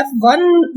F1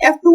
F2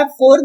F4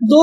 2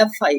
F5.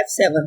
F7.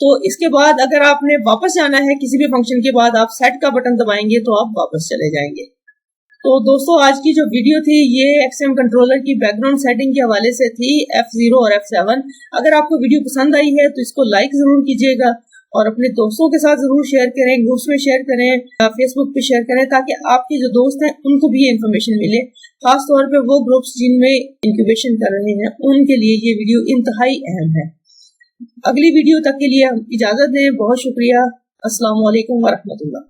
तो इसके बाद अगर आपने वापस जाना है किसी भी फंक्शन के बाद, आप सेट का बटन दबाएंगे तो आप वापस चले जाएंगे। तो दोस्तों आज की जो वीडियो थी ये XM कंट्रोलर की बैकग्राउंड सेटिंग के हवाले से थी, F0 और F7। अगर आपको वीडियो पसंद आई है तो इसको लाइक जरूर कीजिएगा और अपने दोस्तों के साथ जरूर शेयर करें, ग्रुप्स में शेयर करें, फेसबुक पे शेयर करें, ताकि आपके जो दोस्त हैं उनको भी ये इन्फॉर्मेशन मिले। खास तौर पे वो ग्रुप्स जिनमें इंक्यूबेशन कर रहे हैं उनके लिए ये वीडियो इंतहाई अहम है। अगली वीडियो तक के लिए इजाजत दें, बहुत शुक्रिया। अस्सलाम वालेकुम व रहमतुल्लाह।